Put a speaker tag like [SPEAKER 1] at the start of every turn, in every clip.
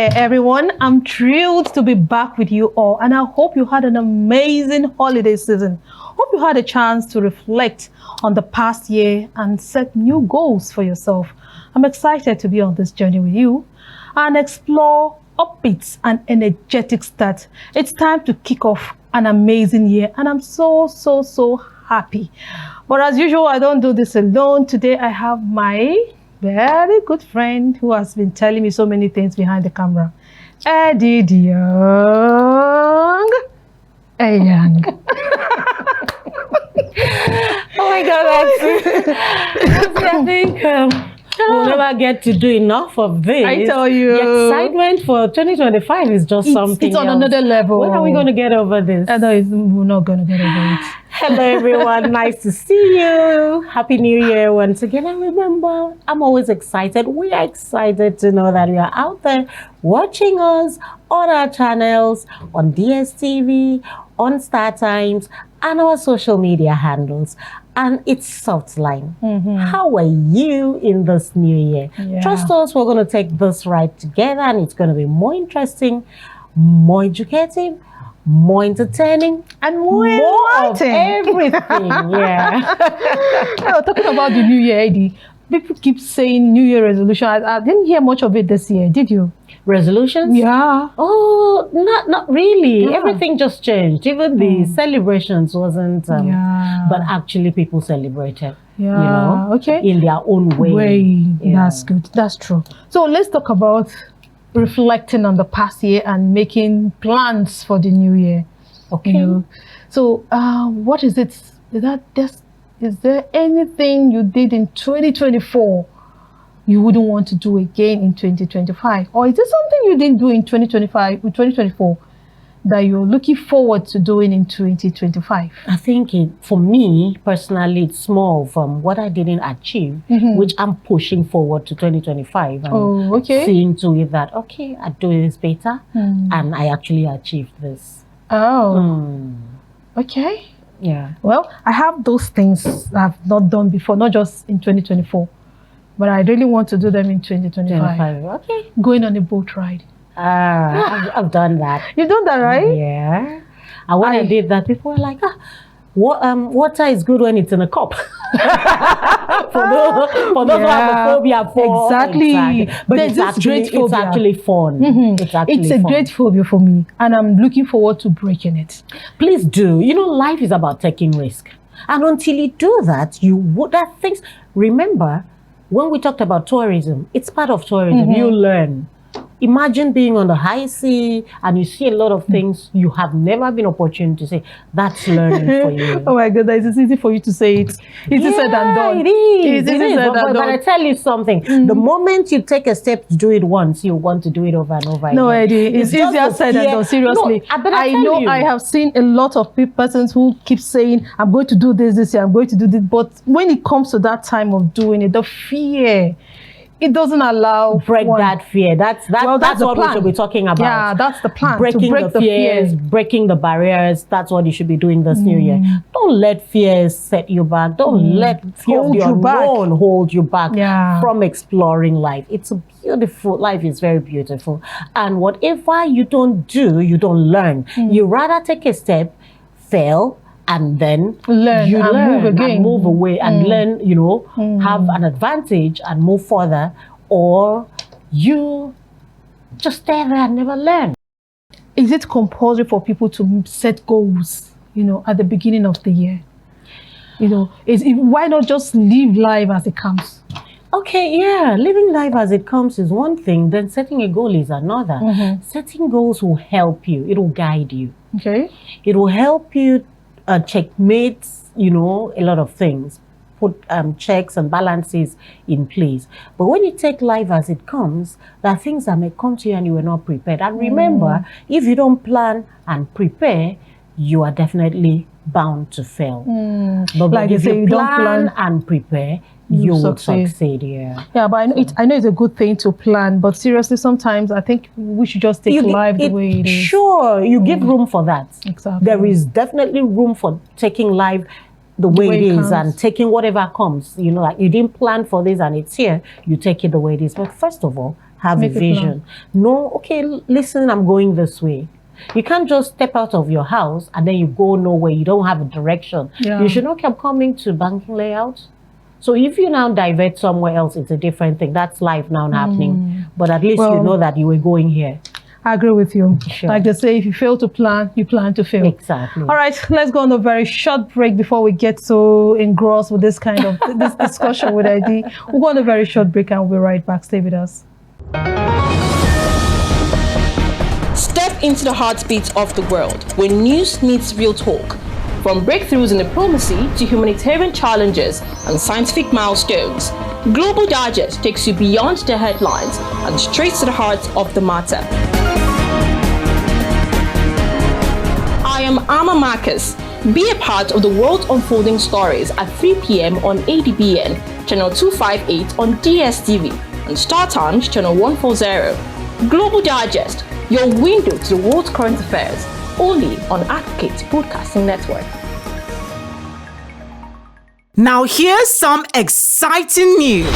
[SPEAKER 1] there, everyone. I'm thrilled to be back with you all, and I hope you had an amazing holiday season. Hope you had a chance to reflect on the past year and set new goals for yourself. I'm excited to be on this journey with you and explore upbeat and energetic start. It's time to kick off an amazing year, and I'm so happy. But as usual, I don't do this alone. Today I have my very good friend who has been telling me so many things behind the camera, Eddie Young.
[SPEAKER 2] Oh my God, I think we'll never get to do enough of this.
[SPEAKER 1] I tell you.
[SPEAKER 2] The excitement for 2025 is just something
[SPEAKER 1] It's on
[SPEAKER 2] else.
[SPEAKER 1] another level.
[SPEAKER 2] When are we going to get over this?
[SPEAKER 1] I know we're not going to get over it.
[SPEAKER 2] Hello, everyone. Nice to see you. Happy New Year once again. And remember, I'm always excited. We are excited to know that you are out there watching us on our channels, on DSTV, on Star Times, and our social media handles. And it's Softline. How are you in this new year?
[SPEAKER 1] Yeah.
[SPEAKER 2] Trust us, we're going to take this ride together, and it's going to be more interesting, more educative, more entertaining, and more of everything. Yeah.
[SPEAKER 1] Talking about the new year, Eddie, people keep saying New Year resolution. I didn't hear much of it this year, did you?
[SPEAKER 2] Resolutions?
[SPEAKER 1] Yeah.
[SPEAKER 2] Oh, not really.
[SPEAKER 1] Yeah.
[SPEAKER 2] Everything just changed. Even the celebrations wasn't, but actually people celebrated.
[SPEAKER 1] Yeah.
[SPEAKER 2] You know,
[SPEAKER 1] okay.
[SPEAKER 2] In their own way.
[SPEAKER 1] Yeah. That's good. That's true. So let's talk about reflecting on the past year and making plans for the new year.
[SPEAKER 2] Okay.
[SPEAKER 1] You know? So what is it? Is there anything you did in 2024 you wouldn't want to do again in 2025? Or is there something you didn't do in 2024 that you're looking forward to doing in 2025?
[SPEAKER 2] I think for me personally, it's more of what I didn't achieve, which I'm pushing forward to 2025 and seeing to it that, okay, I do this better and I actually achieved this.
[SPEAKER 1] Okay.
[SPEAKER 2] Yeah.
[SPEAKER 1] Well, I have those things I've not done before, not just in 2024, but I really want to do them in 2025.
[SPEAKER 2] Okay.
[SPEAKER 1] Going on a boat ride.
[SPEAKER 2] I've done that.
[SPEAKER 1] You've done that, right?
[SPEAKER 2] Yeah. And when I did that, people were like, water is good when it's in a cup. for those who have a phobia for.
[SPEAKER 1] Exactly.
[SPEAKER 2] But it's actually fun.
[SPEAKER 1] It's a great phobia for me, and I'm looking forward to breaking it.
[SPEAKER 2] Please do. You know, life is about taking risk. And until you do that, remember, when we talked about tourism, it's part of tourism. You learn. Imagine being on the high sea and you see a lot of things you have never been opportune to say. That's learning for you.
[SPEAKER 1] Oh my goodness, it's easy for you to say it. Easy said and done.
[SPEAKER 2] It is.
[SPEAKER 1] But
[SPEAKER 2] I tell you something. The moment you take a step to do it once, you want to do it over and over again.
[SPEAKER 1] No, Eddie, it's easier said than done. Seriously.
[SPEAKER 2] No,
[SPEAKER 1] I have seen a lot of persons who keep saying, I'm going to do this year, I'm going to do this. But when it comes to that time of doing it, the fear, it doesn't allow
[SPEAKER 2] that fear. That's what we should be talking about.
[SPEAKER 1] Yeah, that's the plan.
[SPEAKER 2] Breaking the fears, breaking the barriers. That's what you should be doing this new year. Don't let fears set you back. Don't let fear of the unknown hold you back from exploring life. It's a beautiful life. Is very beautiful. And whatever you don't do, you don't learn. You rather take a step, fail, and then
[SPEAKER 1] learn and move again.
[SPEAKER 2] And move away and learn, have an advantage and move further, or you just stay there and never learn.
[SPEAKER 1] Is it compulsory for people to set goals, at the beginning of the year? Why not just live life as it comes?
[SPEAKER 2] Okay, yeah, living life as it comes is one thing, then setting a goal is another. Setting goals will help you. It will guide you.
[SPEAKER 1] Okay.
[SPEAKER 2] It will help you checkmate, a lot of things, put checks and balances in place. But when you take life as it comes, there are things that may come to you and you were not prepared. And remember, if you don't plan and prepare, you are definitely bound to fail. But like if you plan and prepare, you will succeed. Yeah,
[SPEAKER 1] but I know it's a good thing to plan, but seriously, sometimes I think we should just take life the way it is.
[SPEAKER 2] Sure, you give room for that.
[SPEAKER 1] Exactly.
[SPEAKER 2] There is definitely room for taking life the way it is and taking whatever comes. Like you didn't plan for this and it's here, you take it the way it is. But first of all, have
[SPEAKER 1] Make
[SPEAKER 2] a
[SPEAKER 1] a plan.
[SPEAKER 2] vision. No, okay, listen, I'm going this way. You can't just step out of your house and then you go nowhere. You don't have a direction.
[SPEAKER 1] Yeah.
[SPEAKER 2] You should not keep coming to banking layout. So if you now divert somewhere else, it's a different thing. That's life now happening. But at least you know that you were going here.
[SPEAKER 1] I agree with you.
[SPEAKER 2] Sure.
[SPEAKER 1] Like they say, if you fail to plan, you plan to fail.
[SPEAKER 2] Exactly.
[SPEAKER 1] All right, let's go on a very short break before we get so engrossed with this kind of this discussion with ID. We'll go on a very short break and we'll be right back. Stay with us.
[SPEAKER 3] Step into the heartbeat of the world where news meets real talk. From breakthroughs in diplomacy to humanitarian challenges and scientific milestones, Global Digest takes you beyond the headlines and straight to the heart of the matter. I am Amma Marcus. Be a part of the world unfolding stories at 3 p.m. on ADBN, channel 258 on DSTV, and Star Times, channel 140. Global Digest, your window to the world's current affairs, only on Advocate Broadcasting Network.
[SPEAKER 4] Now here's some exciting news.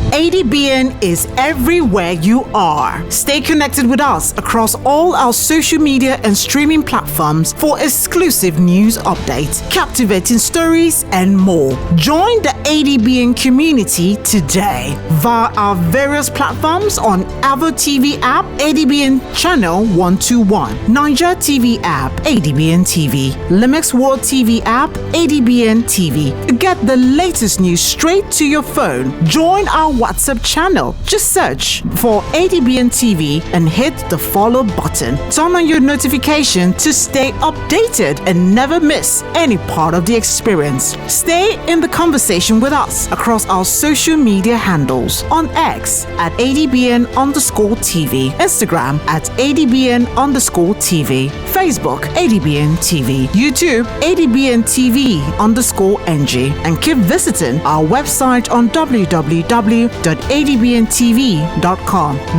[SPEAKER 4] ADBN is everywhere you are. Stay connected with us across all our social media and streaming platforms for exclusive news updates, captivating stories, and more. Join the ADBN community today via our various platforms on Avo TV app, ADBN channel 121, Niger TV app, ADBN TV, Limex World TV app, ADBN TV. Get the latest news straight to your phone. Join our WhatsApp channel. Just search for ADBN TV and hit the follow button. Turn on your notification to stay updated and never miss any part of the experience. Stay in the conversation with us across our social media handles on X at ADBN_TV, Instagram at ADBN_TV, Facebook ADBN TV, YouTube ADBN TV_NG, and keep visiting our website on www.adbntv.com.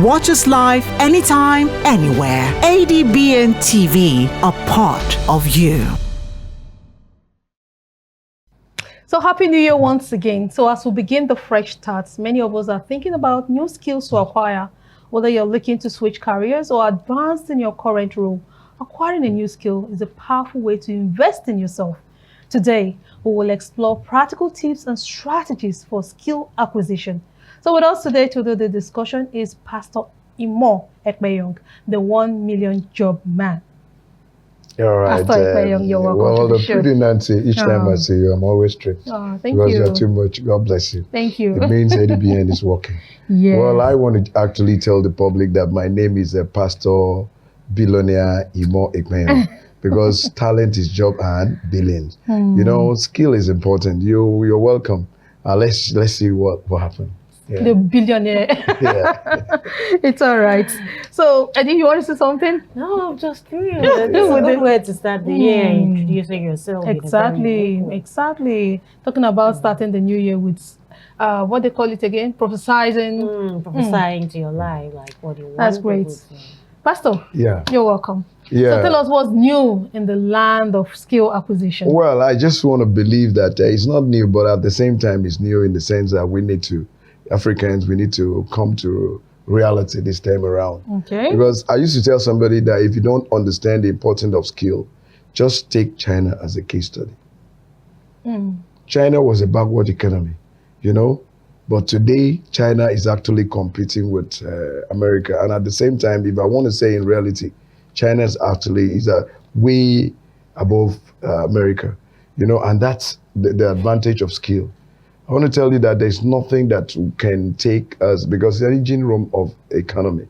[SPEAKER 4] Watch us live anytime, anywhere. ADBN TV, a part of you.
[SPEAKER 1] So happy New Year once again. So as we begin the fresh starts, many of us are thinking about new skills to acquire. Whether you're looking to switch careers or advance in your current role, acquiring a new skill is a powerful way to invest in yourself. Today, we will explore practical tips and strategies for skill acquisition. So with us today to do the discussion is Pastor Imo Ekpeyong, the 1 million job man.
[SPEAKER 5] All right.
[SPEAKER 1] Pastor Ekpeyong, you're welcome
[SPEAKER 5] well,
[SPEAKER 1] to the
[SPEAKER 5] the
[SPEAKER 1] show.
[SPEAKER 5] pretty Nancy, each time I see you, I'm always strict.
[SPEAKER 1] Oh, thank
[SPEAKER 5] because
[SPEAKER 1] you.
[SPEAKER 5] you're too much. God bless you.
[SPEAKER 1] Thank you.
[SPEAKER 5] It means ADBN is working.
[SPEAKER 1] Yes.
[SPEAKER 5] Well, I want to actually tell the public that my name is Pastor Billionaire Imo Ekpeyong. Because talent is job and billions. You know, skill is important. You're welcome. Let's see what happened. Yeah.
[SPEAKER 1] The billionaire.
[SPEAKER 5] Yeah.
[SPEAKER 1] It's all right. So, Eddie, you want to say something?
[SPEAKER 2] No, I'm just curious. It's a good way to start the year, introducing yourself.
[SPEAKER 1] Exactly. Talking about starting the new year with, what they call it again? Prophesizing.
[SPEAKER 2] Prophesying to your life, like what you want.
[SPEAKER 1] That's great. Pastor,
[SPEAKER 5] Yeah.
[SPEAKER 1] you're welcome.
[SPEAKER 5] Yeah.
[SPEAKER 1] So tell us what's new in the land of skill acquisition.
[SPEAKER 5] Well, I just want to believe that it's not new, but at the same time, it's new in the sense that we need to, Africans, we need to come to reality this time around.
[SPEAKER 1] Okay.
[SPEAKER 5] Because I used to tell somebody that if you don't understand the importance of skill, just take China as a case study. China was a backward economy, you know, but today China is actually competing with America. And at the same time, if I want to say in reality, China is way above America, you know, and that's the advantage of skill. I want to tell you that there's nothing that can take us, because the engine room of economy.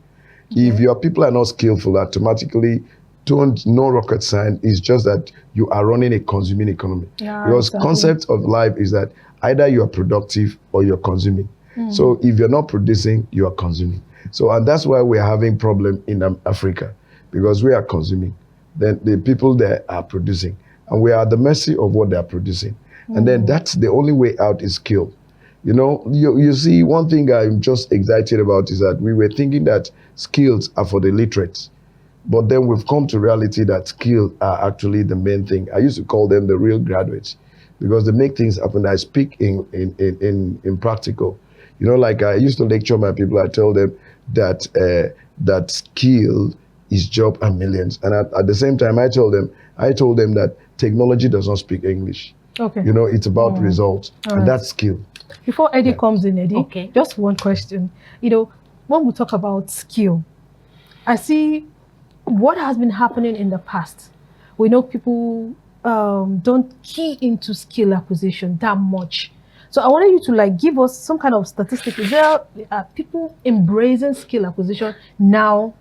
[SPEAKER 5] If your people are not skillful, automatically no rocket science. It's just that you are running a consuming economy.
[SPEAKER 1] Yeah,
[SPEAKER 5] because
[SPEAKER 1] exactly.
[SPEAKER 5] concept of life is that either you are productive or you're consuming. So if you're not producing, you are consuming. So, and that's why we're having problem in Africa, because we are consuming. Then the people there are producing, and we are at the mercy of what they are producing. And then that's the only way out is skill. You know, you see, one thing I'm just excited about is that we were thinking that skills are for the literates. But then we've come to reality that skills are actually the main thing. I used to call them the real graduates, because they make things happen. I speak in practical. You know, like I used to lecture my people, I tell them that that skill is job and millions. And at the same time, I told them that technology does not speak English.
[SPEAKER 1] Okay.
[SPEAKER 5] You know, it's about results,
[SPEAKER 1] All
[SPEAKER 5] and
[SPEAKER 1] right.
[SPEAKER 5] that's skill.
[SPEAKER 1] Before Eddie comes in, Eddie,
[SPEAKER 2] Okay.
[SPEAKER 1] just one question. You know, when we talk about skill, I see what has been happening in the past. We know people don't key into skill acquisition that much. So I wanted you to like give us some kind of statistic. Is there people embracing skill acquisition now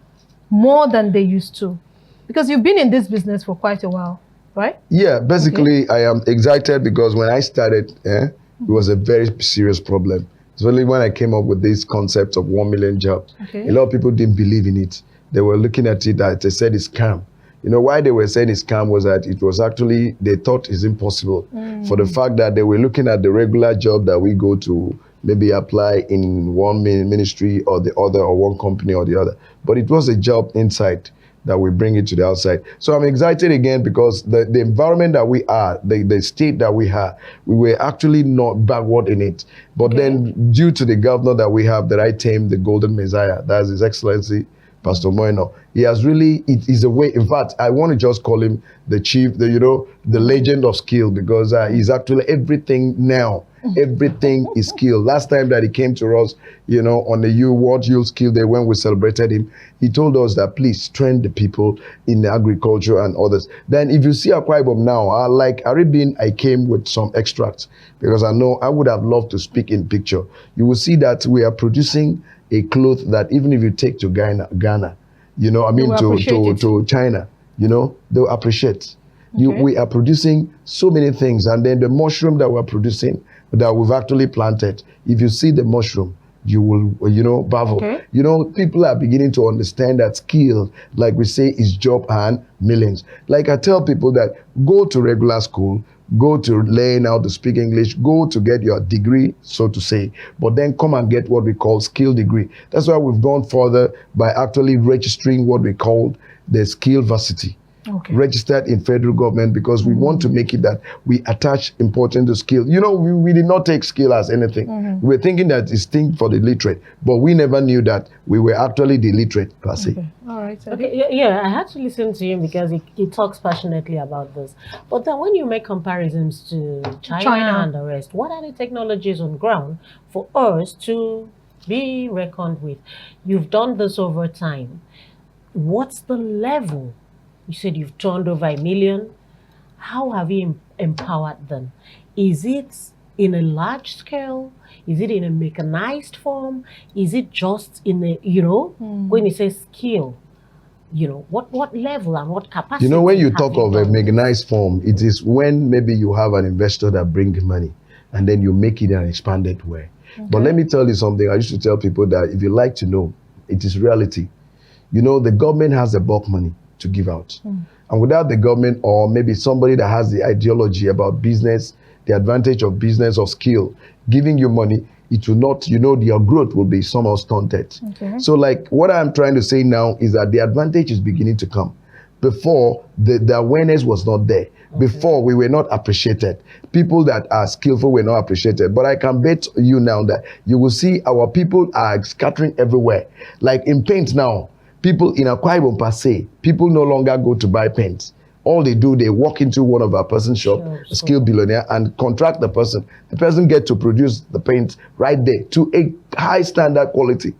[SPEAKER 1] more than they used to? Because you've been in this business for quite a while, right?
[SPEAKER 5] Yeah, basically, I am excited because when I started, it was a very serious problem. Especially when I came up with this concept of 1 million jobs.
[SPEAKER 1] Okay.
[SPEAKER 5] A lot of people didn't believe in it. They were looking at it that they said it's scam. You know, why they were saying it's scam was that it was actually, they thought it's impossible. For the fact that they were looking at the regular job that we go to, maybe apply in one ministry or the other, or one company or the other. But it was a job inside that we bring it to the outside. So I'm excited again because the environment that we are, the state that we have, we were actually not backward in it. But then due to the governor that we have, that I tamed, the golden messiah, that's His Excellency, Pastor Moino, he has really, it is a way, in fact, I want to just call him the chief, the legend of skill, because he's actually everything now. Everything is skill. Last time that he came to us, on the World Youth Skill Day, when we celebrated him, he told us that please train the people in agriculture and others. Then if you see Akwa Ibom now, like Arabian, I came with some extracts because I know I would have loved to speak in picture. You will see that we are producing a cloth that even if you take to Ghana, to China, they'll appreciate. We are producing so many things, and then the mushroom that we're producing, that we've actually planted, if you see the mushroom, you will, baffle.
[SPEAKER 1] Okay.
[SPEAKER 5] People are beginning to understand that skill, like we say, is job and millions. Like I tell people that go to regular school, go to learn how to speak English, go to get your degree, so to say, but then come and get what we call skill degree. That's why we've gone further by actually registering what we call the skill varsity.
[SPEAKER 1] Okay.
[SPEAKER 5] Registered in federal government, because we want to make it that we attach importance to skill. We did not take skill as anything. We were thinking that it's thing for the literate, but we never knew that we were actually the literate per se.
[SPEAKER 1] Okay. All right.
[SPEAKER 2] Okay, yeah, I had to listen to him because he talks passionately about this. But then when you make comparisons to China and the rest, what are the technologies on ground for us to be reckoned with? You've done this over time. What's the level? You said you've turned over 1 million. How have you empowered them? Is it in a large scale? Is it in a mechanized form? Is it just in a, when you say skill, what level and what capacity?
[SPEAKER 5] When you talk of a mechanized form, it is when maybe you have an investor that brings money and then you make it an expanded way. Okay. But let me tell you something. I used to tell people that if you like to know, it is reality. The government has the bulk money to give out. And without the government, or maybe somebody that has the ideology about business, the advantage of business or skill, giving you money, it will not, your growth will be somehow stunted. Okay. So like what I'm trying to say now is that the advantage is beginning to come. Before, the awareness was not there. Okay. Before, we were not appreciated. People that are skillful were not appreciated. But I can bet you now that you will see our people are scattering everywhere. Like in paint now, people in Akwa Ibom per se, people no longer go to buy paint. All they do, they walk into one of our person's shop, a skill billionaire, and contract the person. The person gets to produce the paint right there to a high standard quality,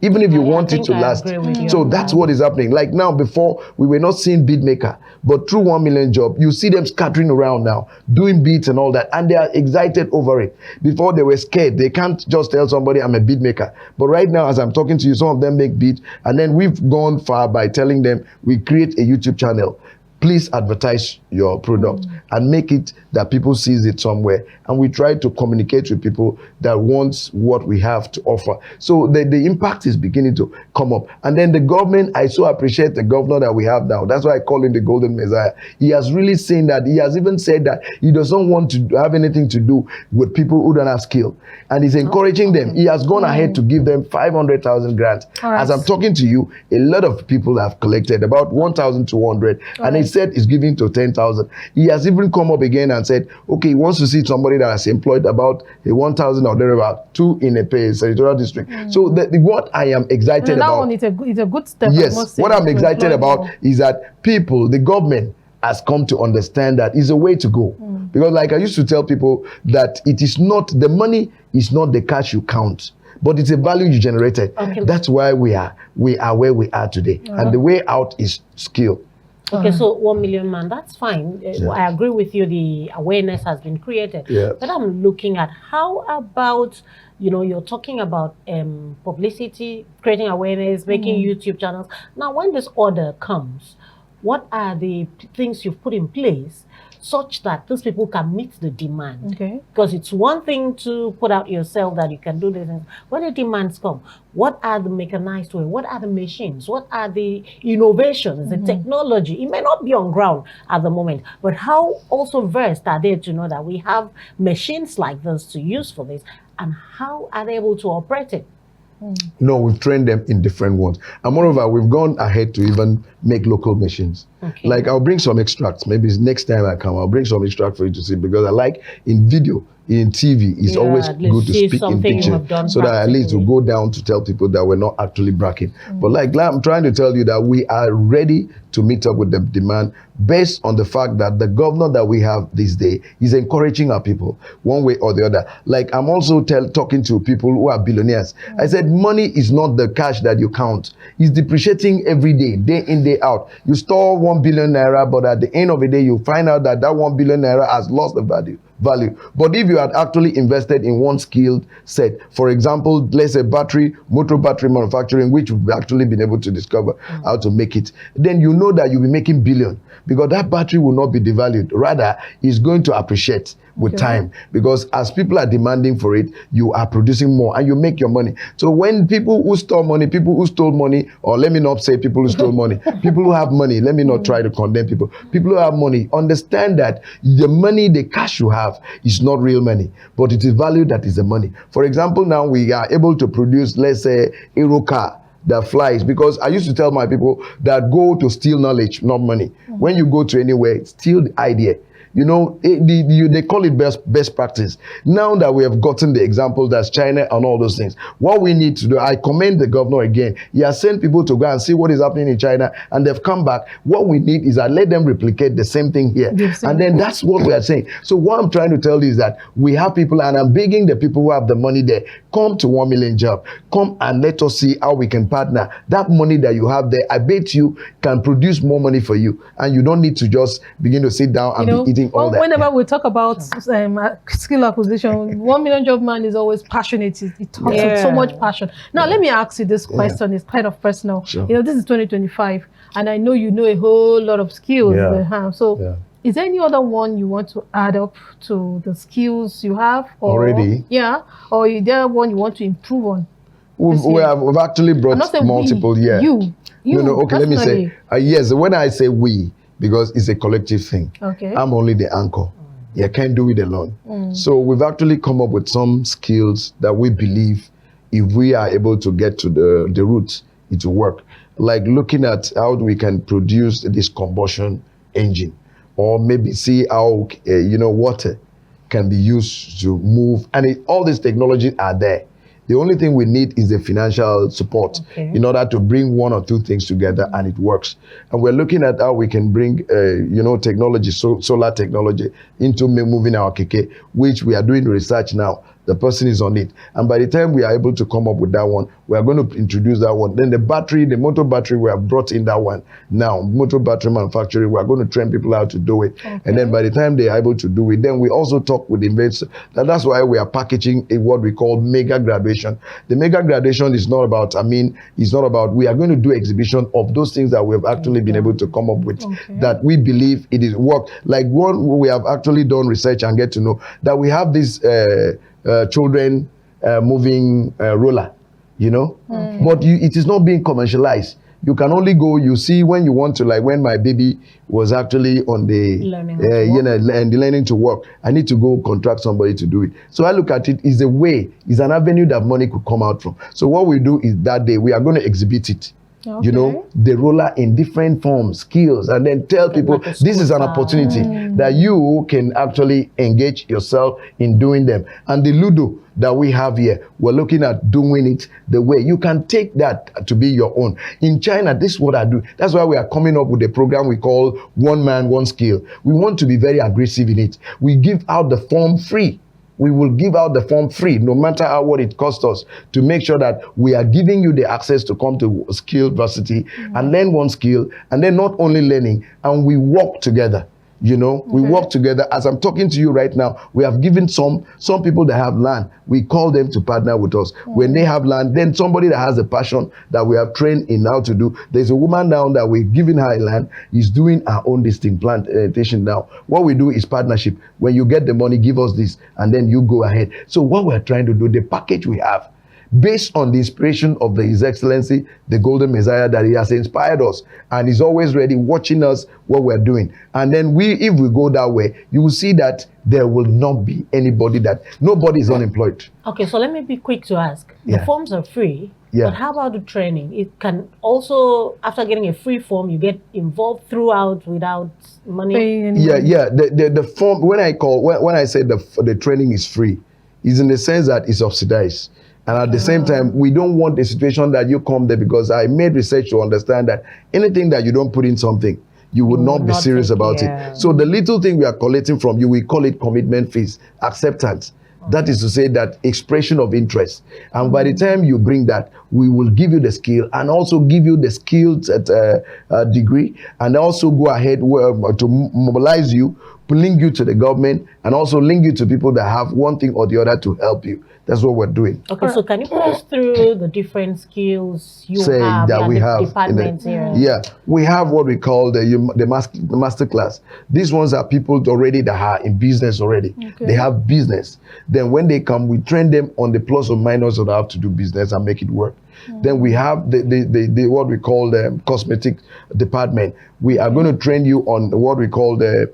[SPEAKER 5] even if you want it to last. So that's what is happening. Like now, before, we were not seeing bead maker, but through 1 million job, you see them scattering around now, doing beads and all that, and they are excited over it. Before, they were scared. They can't just tell somebody, I'm a bead maker. But right now, as I'm talking to you, some of them make beads, and then we've gone far by telling them, we create a YouTube channel. Please advertise your product and make it that people sees it somewhere. And we try to communicate with people that wants what we have to offer. So the impact is beginning to come up. And then the government, I so appreciate the governor that we have now. That's why I call him the golden messiah. He has really seen that. He has even said that he doesn't want to have anything to do with people who don't have skill. And he's encouraging them. He has gone ahead to give them 500,000 grants. Right. As I'm talking to you, a lot of people have collected about 1,200. And it's said he's giving to 10,000. He has even come up again and said, okay, he wants to see somebody that has employed about a 1,000 or thereabout, 2 in a pay senatorial district. So what I am excited
[SPEAKER 1] that
[SPEAKER 5] about.
[SPEAKER 1] one is a good step.
[SPEAKER 5] Yes, what I'm excited about is that people, the government, has come to understand that is a way to go. Because like I used to tell people that it is not, the money is not the cash you count, but it's a value you generated.
[SPEAKER 2] Okay.
[SPEAKER 5] That's why we are where we are today. And the way out is skill.
[SPEAKER 2] Okay, so 1 million man, that's fine. I agree with you, the awareness has been created.
[SPEAKER 5] Yeah.
[SPEAKER 2] But I'm looking at how about, you're talking about publicity, creating awareness, making YouTube channels. Now, when this order comes, what are the things you've put in place such that those people can meet the demand?
[SPEAKER 1] Okay.
[SPEAKER 2] Because it's one thing to put out yourself that you can do this. When the demands come, what are the mechanized way? What are the machines? What are the innovations, the technology? It may not be on ground at the moment, but how also versed are they to know that we have machines like this to use for this, and how are they able to operate it?
[SPEAKER 5] No, we've trained them in different ones. And moreover, we've gone ahead to even make local machines.
[SPEAKER 2] Okay.
[SPEAKER 5] Like I'll bring some extracts. Maybe next time I come, I'll bring some extract for you to see, because I like in video, in TV, it's always good to speak in picture, so that at least we go down to tell people that we're not actually bragging. But like I'm trying to tell you that we are ready to meet up with the demand based on the fact that the governor that we have this day is encouraging our people one way or the other. Like I'm also talking to people who are billionaires. I said money is not the cash that you count. It's depreciating every day, day in, day out. You store 1 billion naira, but at the end of the day, you find out that 1 billion naira has lost the value. But if you had actually invested in one skilled set, for example, let's say motor battery manufacturing, which we've actually been able to discover how to make it, then you know that you'll be making billion, because that battery will not be devalued. Rather, it's going to appreciate with time, because as people are demanding for it, you are producing more and you make your money. So when people who store money, people who stole money, or let me not say people who stole money, people who have money, let me not try to condemn people. People who have money, understand that the money, the cash you have is not real money, but it is value that is the money. For example, now we are able to produce, let's say, Aero car that flies, because I used to tell my people that go to steal knowledge, not money. When you go to anywhere, steal the idea. They call it best practice. Now that we have gotten the example, that's China and all those things, what we need to do, I commend the governor again. He has sent people to go and see what is happening in China, and they've come back. What we need is that let them replicate the same thing here. And then that's what we are saying. So what I'm trying to tell you is that we have people, and I'm begging the people who have the money there, come to 1 million job. Come and let us see how we can partner. That money that you have there, I bet you can produce more money for you. And you don't need to just begin to sit down and be eating all that.
[SPEAKER 1] Whenever we talk about skill acquisition, 1 million job man is always passionate. He talks with so much passion. Now, let me ask you this question. It's kind of personal.
[SPEAKER 5] Sure.
[SPEAKER 1] This is 2025, and I know you know a whole lot of skills. Is there any other one you want to add up to the skills you have?
[SPEAKER 5] Already?
[SPEAKER 1] Yeah. Or is there one you want to improve on?
[SPEAKER 5] We've actually brought multiple.
[SPEAKER 1] You.
[SPEAKER 5] No, okay, let me say. Yes, when I say we, because it's a collective thing. Okay. I'm only the anchor. I can't do it alone. So we've actually come up with some skills that we believe if we are able to get to the roots, it will work. Like looking at how we can produce this combustion engine, or maybe see how water can be used to move, and all these technologies are there. The only thing we need is the financial support in order to bring one or two things together, and it works. And we're looking at how we can bring, technology, solar technology, into moving our keke, which we are doing research now. The person is on it. And by the time we are able to come up with that one, we are going to introduce that one. Then the motor battery, we have brought in that one. Now, motor battery manufacturing, we are going to train people how to do it. And then by the time they are able to do it, then we also talk with investors. That's why we are packaging what we call mega graduation. The mega graduation is not about, we are going to do exhibition of those things that we have actually been able to come up with, that we believe it is work. Like one, we have actually done research and get to know that we have this children moving roller, but it is not being commercialized. You can only go, you see, when you want to, like when my baby was actually on the learning to walk, I need to go contract somebody to do it. So I look at it as a way, is an avenue that money could come out from. So what we do is that day we are going to exhibit it. You know, the roller in different forms, skills, and then tell people
[SPEAKER 2] like
[SPEAKER 5] this is an opportunity that you can actually engage yourself in doing them. And the Ludo that we have here, we're looking at doing it the way you can take that to be your own. In China, this is what I do. That's why we are coming up with a program we call One Man, One Skill. We want to be very aggressive in it. We give out the form free. We will give out the form free, no matter what it costs us, to make sure that we are giving you the access to come to skill varsity and learn one skill, and then not only learning, and we work together. You know, we work together. As I'm talking to you right now, we have given some people that have land, we call them to partner with us. When they have land, then somebody that has a passion that we have trained in how to do. There's a woman now that we're giving her land, is doing our own distinct plantation now. What we do is partnership. When you get the money, give us this, and then you go ahead. So what we're trying to do, the package we have, based on the inspiration of His Excellency, the Golden Messiah, that he has inspired us and is always ready, watching us what we're doing. And then if we go that way, you will see that there will not be nobody is unemployed.
[SPEAKER 2] Okay, so let me be quick to ask.
[SPEAKER 5] Yeah.
[SPEAKER 2] The forms are free,
[SPEAKER 5] Yeah.
[SPEAKER 2] but how about the training? It can also, after getting a free form, you get involved throughout without money.
[SPEAKER 5] Yeah. The form, when I say the training is free, is in the sense that it's subsidized. And at the same time, we don't want a situation that you come there, because I made research to understand that anything that you don't put in something, you would not be serious about it. So the little thing we are collecting from you, we call it commitment fees, acceptance. That is to say that expression of interest. And by the time you bring that, we will give you the skill and also give you the skills at degree, and also go ahead to mobilize you, link you to the government, and also link you to people that have one thing or the other to help you. That's what we're doing.
[SPEAKER 2] Okay, so can you put us through the different skills you have
[SPEAKER 5] that we have
[SPEAKER 2] departments here?
[SPEAKER 5] Yeah, we have what we call the master class. These ones are people already that are in business already. They have business. Then when they come, we train them on the plus or minus of how to do business and make it work. Then we have the what we call the cosmetic department. We are going to train you on what we call the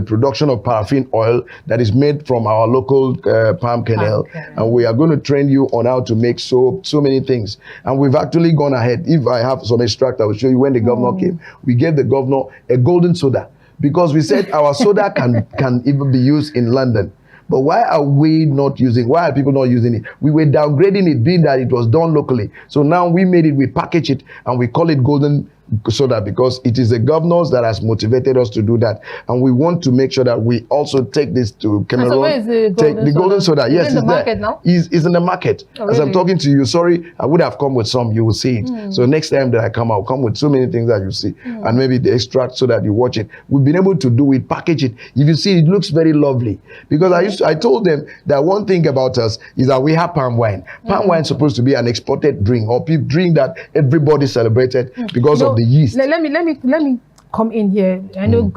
[SPEAKER 5] production of paraffin oil that is made from our local palm kernel, and we are going to train you on how to make soap, so many things. And we've actually gone ahead. If I have some extract, I will show you. When the governor came, we gave the governor a golden soda, because we said our soda can even be used in London. But why are people not using it? We were downgrading it, being that it was done locally. So now we made it, we package it, and we call it golden soda, because it is the governors that has motivated us to do that. And we want to make sure that we also take this to Cameroon.
[SPEAKER 1] So where is the golden soda?
[SPEAKER 5] Yes,
[SPEAKER 1] it's in the market now?
[SPEAKER 5] It's in the market.
[SPEAKER 1] Oh,
[SPEAKER 5] As
[SPEAKER 1] really?
[SPEAKER 5] I'm talking to you, sorry, I would have come with some, you will see it. So next time that I come, I'll come with so many things that you see. And maybe the extract so that you watch it. We've been able to do it, package it. If you see, it looks very lovely. Because I told them that one thing about us is that we have palm wine. Palm wine is supposed to be an exported drink, or drink that everybody celebrated because of the yeast.
[SPEAKER 1] Let me come in here. I know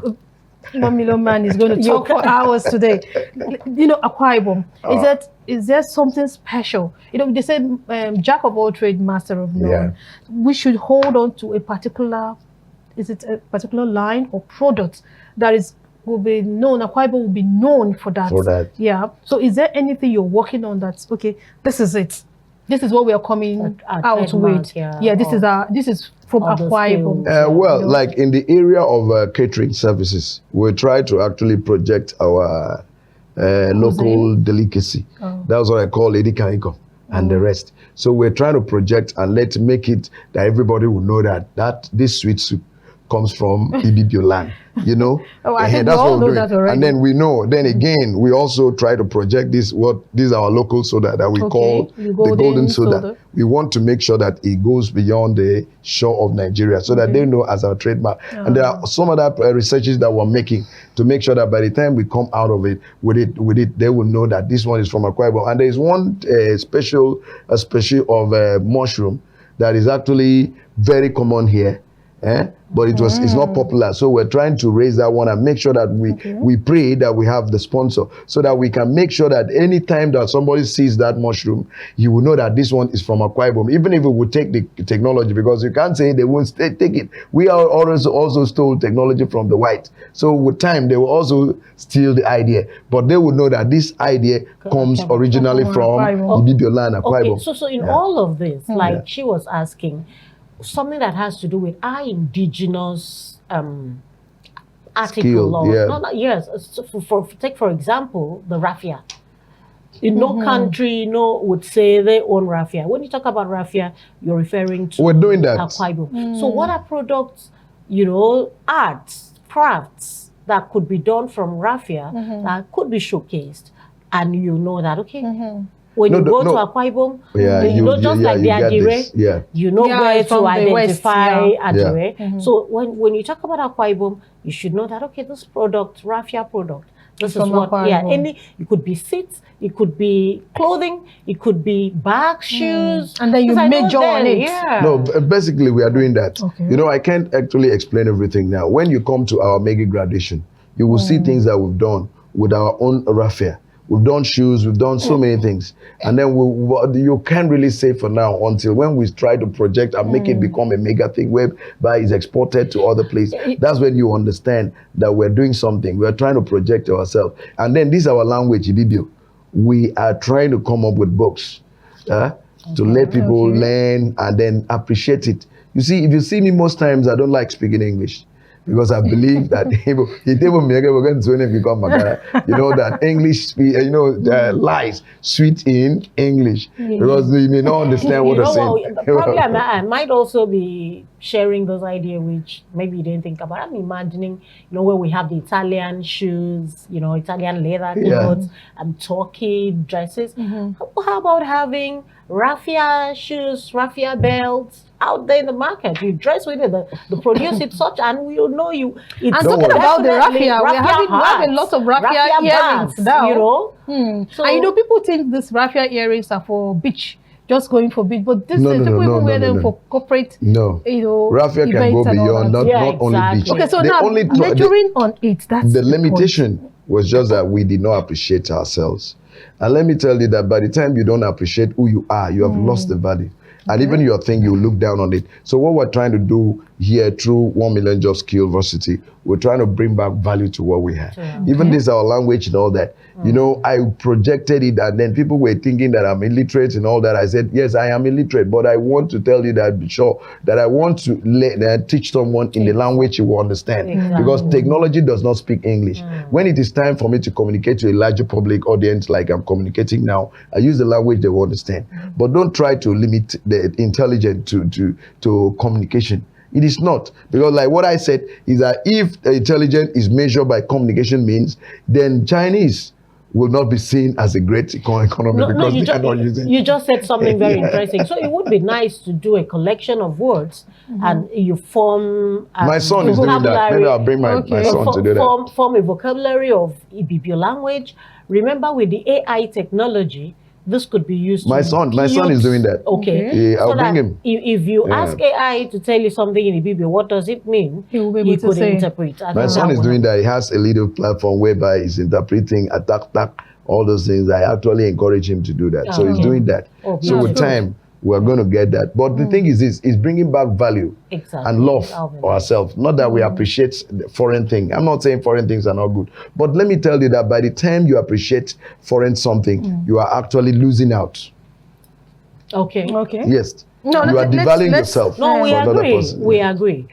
[SPEAKER 1] 1 million man is going to talk for hours today. You know, Akwa Ibom, is there something special? You know, they say jack of all trade, master of none.
[SPEAKER 5] Yeah.
[SPEAKER 1] We should hold on to a particular line or product that will be known. Akwa Ibom will be known for that. Yeah. So is there anything you're working on that's okay? This is it. This is what we are coming out with. This is from Akwa Ibom.
[SPEAKER 5] Like in the area of catering services, we try to actually project our local delicacy. That's what I call Lady Kaniko and the rest. So we're trying to project and make it that everybody will know that this sweet soup comes from Ibibio land, you know.
[SPEAKER 1] I think we all know that already.
[SPEAKER 5] And then we know. Then again, we also try to project this our local soda that we call the golden soda. We want to make sure that it goes beyond the shore of Nigeria, so that they know as our trademark. And there are some other researches that we're making to make sure that by the time we come out of it with it, they will know that this one is from Akwa Ibom. And there is one special of mushroom that is actually very common here. but it's not popular. So we're trying to raise that one and make sure that we pray that we have the sponsor, so that we can make sure that any time that somebody sees that mushroom, you will know that this one is from Akwa Ibom, even if it would take the technology, because you can't say they won't take it. We are also stole technology from the white. So with time, they will also steal the idea, but they would know that this idea comes originally from Ibibiola and Akwa Ibom.
[SPEAKER 2] So in all of this, like she was asking, something that has to do with our indigenous article law. Yes. So take for example the raffia. In no country, would say they own raffia. When you talk about raffia, you're referring to
[SPEAKER 5] we're doing that.
[SPEAKER 2] Akwa Ibom. So what are products, arts, crafts that could be done from raffia that could be showcased, and that when you go to Akwa Ibom, just like the Adire, where to identify Adire. So when you talk about Akwa Ibom, you should know that this product, raffia product, this is what it could be seats, it could be clothing, it could be bags, shoes,
[SPEAKER 1] and then you major on it.
[SPEAKER 5] No, basically we are doing that. I can't actually explain everything now. When you come to our mega graduation, you will see things that we've done with our own raffia. We've done shoes, we've done so many things. And then you can't really say for now until when we try to project and make it become a mega thing whereby it's exported to other places. That's when you understand that we're doing something. We're trying to project ourselves. And then this is our language, Ibibio. We are trying to come up with books to let people learn and then appreciate it. You see, if you see me most times, I don't like speaking English. Because I believe that that English, lies sweet in English, because you may not understand what I'm saying.
[SPEAKER 2] Probably I might also be sharing those ideas which maybe you didn't think about. I'm imagining, where we have the Italian shoes, Italian leather clothes, Turkey dresses. How about having raffia shoes, raffia belts out there in the market? You dress with it, the produce it such, and we know you.
[SPEAKER 1] And talking about the raffia, we have a lot of raffia earrings now. So, and people think these raffia earrings are for beach, just going for beach, but this people even wear them for corporate.
[SPEAKER 5] Raffia can go beyond, not only beach.
[SPEAKER 1] Okay, so now measuring on it, that's
[SPEAKER 5] the limitation was just that we did not appreciate ourselves. And let me tell you that by the time you don't appreciate who you are, you have lost the value. And even your thing, you look down on it. So what we're trying to do here through 1 Million Job Skill Varsity, we're trying to bring back value to what we have. Even this, our language and all that. I projected it, and then people were thinking that I'm illiterate and all that. I said, yes, I am illiterate, but I want to tell you that I want to teach someone in the language you will understand. Because technology does not speak English. When it is time for me to communicate to a larger public audience like I'm communicating now, I use the language they will understand. But don't try to limit the intelligence to communication. It is not. Because like what I said is that if intelligence is measured by communication means, then Chinese will not be seen as a great economy because they are not using.
[SPEAKER 2] You just said something very interesting. So it would be nice to do a collection of words and you form
[SPEAKER 5] my son is doing that. Maybe I'll bring my son to do that.
[SPEAKER 2] Form a vocabulary of Ibibio language. Remember, with the AI technology, this could be used.
[SPEAKER 5] My son is doing that.
[SPEAKER 2] Okay.
[SPEAKER 5] I'll bring him.
[SPEAKER 2] If you ask AI to tell you something in Ibibio, what does it mean?
[SPEAKER 1] He will be able to say.
[SPEAKER 2] Interpret.
[SPEAKER 5] My son is doing that. He has a little platform whereby he's interpreting, all those things. I actually encourage him to do that. So he's doing that. So with time, we're going to get that. But the thing is this, is bringing back value and love for ourselves. Not that we appreciate the foreign thing. I'm not saying foreign things are not good. But let me tell you that by the time you appreciate foreign something, you are actually losing out.
[SPEAKER 2] Okay.
[SPEAKER 5] Yes. No, you are devaluing yourself.
[SPEAKER 2] No, we agree. We agree.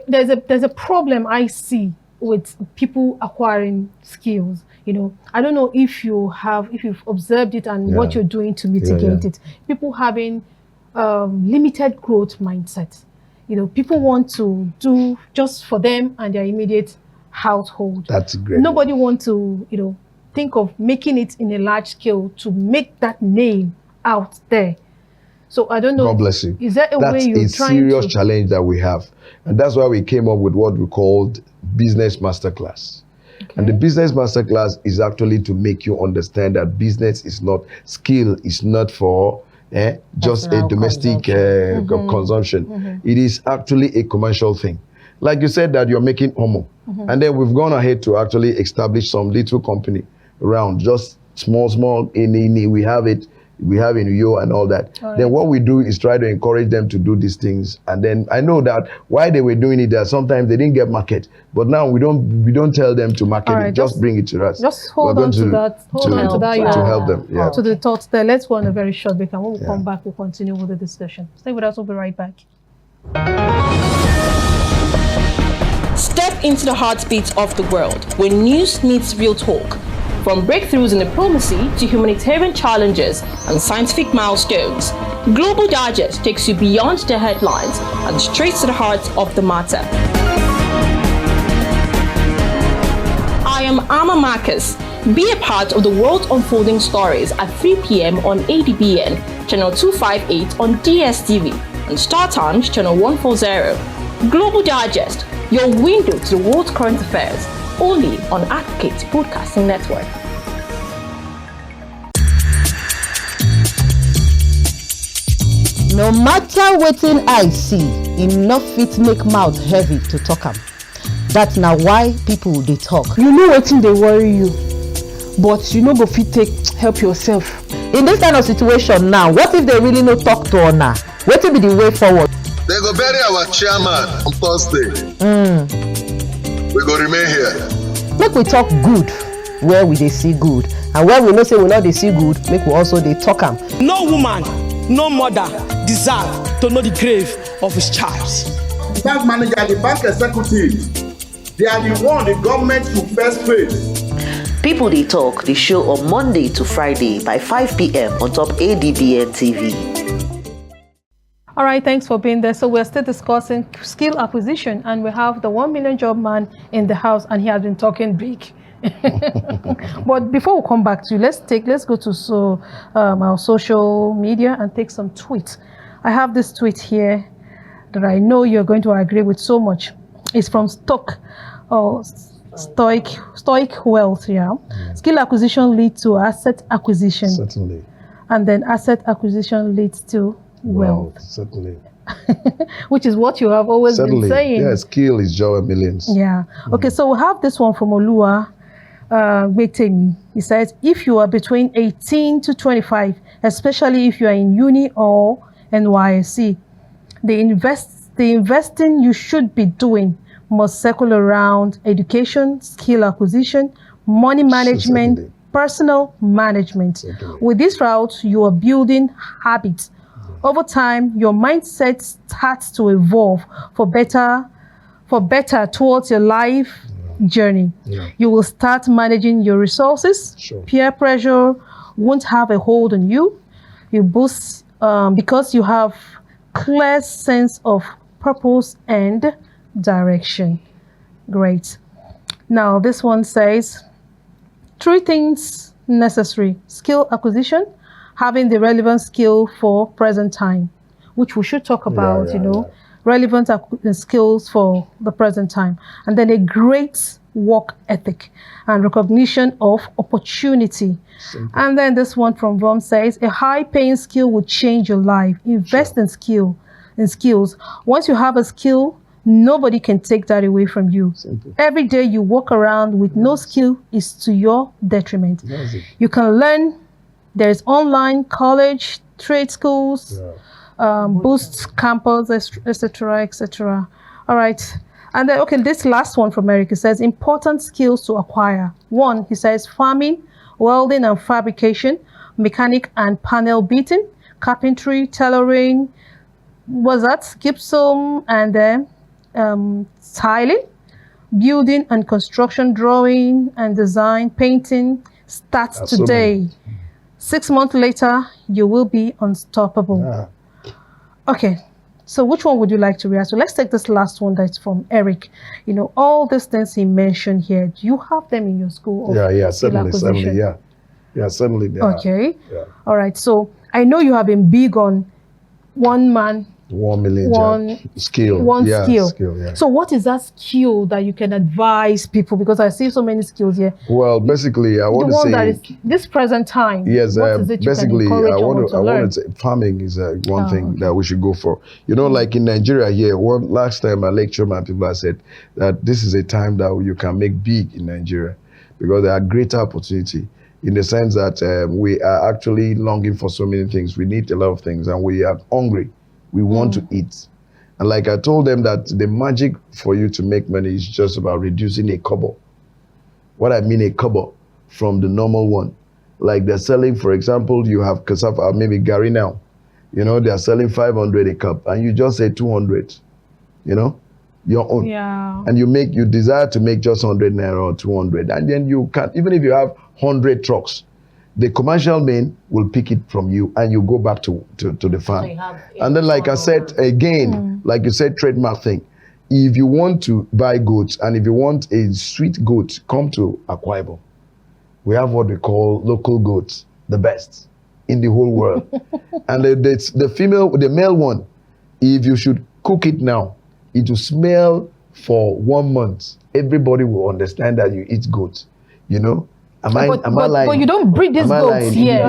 [SPEAKER 1] There's a problem I see with people acquiring skills. I don't know if you've observed it and what you're doing to mitigate it. People having limited growth mindset. People want to do just for them and their immediate household.
[SPEAKER 5] That's great.
[SPEAKER 1] Nobody wants to, think of making it in a large scale to make that name out there. So I don't know.
[SPEAKER 5] God bless you.
[SPEAKER 1] Is there a way you're trying to? That's a serious
[SPEAKER 5] challenge that we have. And that's why we came up with what we called Business Masterclass. And the Business Masterclass is actually to make you understand that business is not, skill is not for just a domestic consumption. It is actually a commercial thing. like you said that you're making homo. And then we've gone ahead to actually establish some little company around, just small, we have it. We have in Uyo and all that. Then what we do is try to encourage them to do these things. And then I know that while they were doing it, that sometimes they didn't get market. But now we don't tell them to market it. Just bring it to us.
[SPEAKER 1] Just hold on to that. Hold on to that.
[SPEAKER 5] To help them. Yeah.
[SPEAKER 1] To the thoughts there. Let's go on a very short break, and when we come back, we'll continue with the discussion. Stay with us. We'll be right back.
[SPEAKER 3] Step into the heartbeat of the world where news meets real talk. From breakthroughs in diplomacy to humanitarian challenges and scientific milestones, Global Digest takes you beyond the headlines and straight to the heart of the matter. I am Amma Marcus. Be a part of the world unfolding stories at 3 p.m. on ADBN, channel 258 on DSTV, and Star Times, channel 140. Global Digest, your window to the world's current affairs, only on Advocate Broadcasting Network.
[SPEAKER 6] No matter wetin I see, enough fit make mouth heavy to talk am. That's now why people dey talk.
[SPEAKER 7] You know wetin dey worry you, but you no go fit take help yourself.
[SPEAKER 6] In this kind of situation now, what if they really no talk to una? Wetin be the way forward?
[SPEAKER 8] They go bury our chairman on Thursday. We go remain here.
[SPEAKER 6] Make we talk good where we dey see good, and where we know say we no dey see good, make we also dey talk am.
[SPEAKER 9] No woman, no mother deserve to know the grave of his child.
[SPEAKER 10] The bank manager, the bank executive, they are the one the government should first face.
[SPEAKER 11] People They Talk, the show on Monday to Friday by 5 p.m. on top ADBN TV.
[SPEAKER 1] All right, thanks for being there. So we're still discussing skill acquisition, and we have the 1 million job man in the house, and he has been talking big. But before we come back to you, let's go to our social media and take some tweets. I have this tweet here that I know you're going to agree with so much. It's from Stoic Wealth. Skill acquisition leads to asset acquisition.
[SPEAKER 5] Certainly.
[SPEAKER 1] And then asset acquisition leads to wealth.
[SPEAKER 5] Certainly.
[SPEAKER 1] Which is what you have always been saying.
[SPEAKER 5] Yeah, skill is joy of millions.
[SPEAKER 1] Yeah. Okay, so we have this one from Olua Gbetemi. He says, if you are between 18 to 25, especially if you are in uni or NYSC, the investing you should be doing must circle around education, skill acquisition, money management,
[SPEAKER 5] Certainly.
[SPEAKER 1] personal management.
[SPEAKER 5] Certainly.
[SPEAKER 1] With this route, you are building habits. Over time, your mindset starts to evolve for better towards your life journey.
[SPEAKER 5] Yeah.
[SPEAKER 1] You will start managing your resources.
[SPEAKER 5] Sure.
[SPEAKER 1] Peer pressure won't have a hold on you. You boost because you have clear sense of purpose and direction. Great. Now this one says 3 things necessary: skill acquisition, having the relevant skill for present time, which we should talk about, relevant skills for the present time, and then a great work ethic and recognition of opportunity.
[SPEAKER 5] Simple.
[SPEAKER 1] And then this one from Vom says, a high-paying skill will change your life. Invest in skills. Once you have a skill, nobody can take that away from you.
[SPEAKER 5] Simple.
[SPEAKER 1] Every day you walk around with no skill is to your detriment. You can learn. There's online college, trade schools, boost campus, etc., etc. All right. And then, okay, this last one from Eric, he says, important skills to acquire. 1, he says, farming, welding and fabrication, mechanic and panel beating, carpentry, tailoring, gypsum, and then tiling, building and construction, drawing and design, painting. Starts today. 6 months later, you will be unstoppable.
[SPEAKER 5] Yeah.
[SPEAKER 1] Okay, so which one would you like to react to? Let's take this last one that's from Eric. All these things he mentioned here, do you have them in your school?
[SPEAKER 5] Certainly, certainly.
[SPEAKER 1] Okay.
[SPEAKER 5] Yeah.
[SPEAKER 1] All right, so I know you have been big on one man,
[SPEAKER 5] 1 million skill.
[SPEAKER 1] One skill.
[SPEAKER 5] Yeah.
[SPEAKER 1] So what is that skill that you can advise people? Because I see so many skills here.
[SPEAKER 5] Well, basically, I want to say
[SPEAKER 1] that is this present time.
[SPEAKER 5] Yes,
[SPEAKER 1] what is it you
[SPEAKER 5] basically,
[SPEAKER 1] can encourage
[SPEAKER 5] I want
[SPEAKER 1] learn?
[SPEAKER 5] to say farming is one thing that we should go for. You know, like in Nigeria here, last time I lectured my people, I said that this is a time that you can make big in Nigeria because there are greater opportunity in the sense that we are actually longing for so many things. We need a lot of things and we are hungry. We want to eat. And like I told them that the magic for you to make money is just about reducing a kobo. What I mean a kobo from the normal one. Like they're selling, for example, you have cassava, maybe Gary now. You know, they're selling 500 a cup and you just say 200, you know, your own.
[SPEAKER 1] Yeah.
[SPEAKER 5] And you desire to make just 100 naira or 200. And then you can, even if you have 100 trucks, the commercial men will pick it from you and you go back to the farm. And then, like I said, again, like you said, trademark thing. If you want to buy goats and if you want a sweet goat, come to Akwa Ibom. We have what we call local goats, the best in the whole world. And the male one, if you should cook it now, it will smell for 1 month. Everybody will understand that you eat goat, you know? Am I lying?
[SPEAKER 1] But you don't breed these goats here.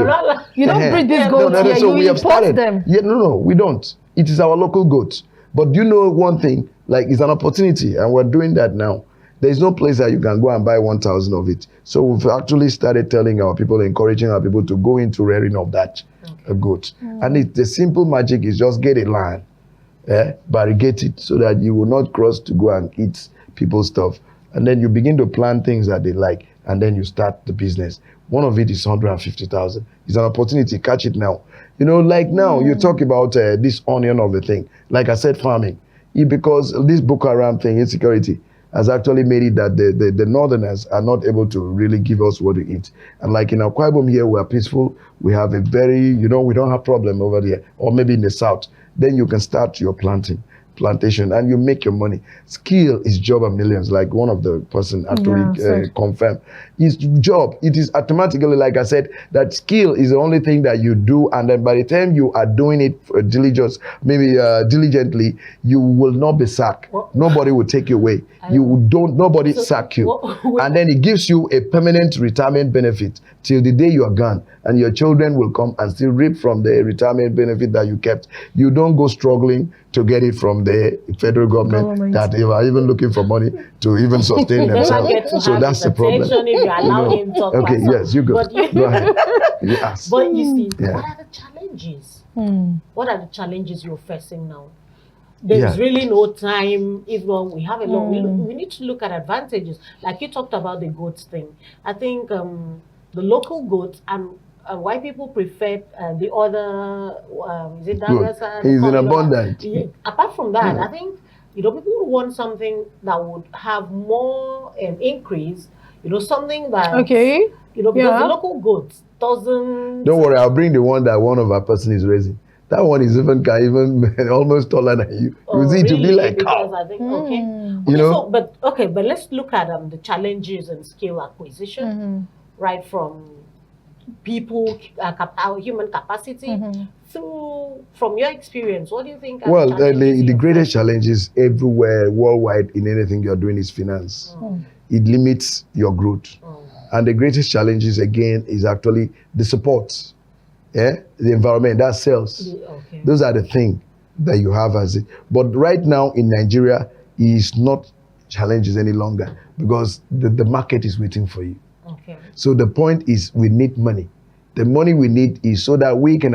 [SPEAKER 1] You don't breed these goats here.
[SPEAKER 5] So
[SPEAKER 1] you
[SPEAKER 5] we have started
[SPEAKER 1] them.
[SPEAKER 5] Yeah, no, we don't. It is our local goats. But you know one thing, like it's an opportunity, and we're doing that now. There is no place that you can go and buy 1,000 of it. So we've actually started telling our people, encouraging our people to go into rearing of that goat. And the simple magic is just get a land, barricade it so that you will not cross to go and eat people's stuff. And then you begin to plant things that they like, and then you start the business. One of it is 150,000. It's an opportunity. Catch it now. You know, like now you talk about this onion of a thing. Like I said, farming. Because this Boko Haram thing, insecurity, has actually made it that the northerners are not able to really give us what to eat. And like in Akwa Ibom here, we are peaceful. We have a very, you know, we don't have problem over there. Or maybe in the south. Then you can start your plantation and you make your money. Skill is job of millions, like one of the person actually confirmed. It's job. It is automatically, like I said, that skill is the only thing that you do, and then by the time you are doing it for diligently, you will not be sacked. Nobody will take you away. Nobody sack you. And then it gives you a permanent retirement benefit till the day you are gone, and your children will come and still reap from the retirement benefit that you kept. You don't go struggling to get it from the federal government that they are even looking for money to even sustain themselves. So that's the problem.
[SPEAKER 2] If you allow him to talk.
[SPEAKER 5] Okay, yes, you go. Go ahead. Yes.
[SPEAKER 2] But you see, what are the challenges? What are the challenges you're facing now? There's really no time. Even we have a lot, we need to look at advantages. Like you talked about the goats thing. I think the local goats and why people prefer the other, is it Dagasa?
[SPEAKER 5] He's in abundance.
[SPEAKER 2] Apart from that, I think, you know, people would want something that would have more increase, you know, something that, you know, because the local goats doesn't...
[SPEAKER 5] Don't worry, I'll bring the one that one of our person is raising. That one is even almost taller than you. You see, to be like
[SPEAKER 2] because I think,
[SPEAKER 5] you know?
[SPEAKER 2] So, but let's look at the challenges and skill acquisition, right from people, our human capacity, from your experience, what do you think?
[SPEAKER 5] Well, the greatest challenges everywhere, worldwide, in anything you're doing is finance. It limits your growth. And the greatest challenges, again, is actually the support. The environment, that sales. Those are the things that you have as it. But right now in Nigeria, it's not challenges any longer because the market is waiting for you. So the point is we need money. The money we need is so that we can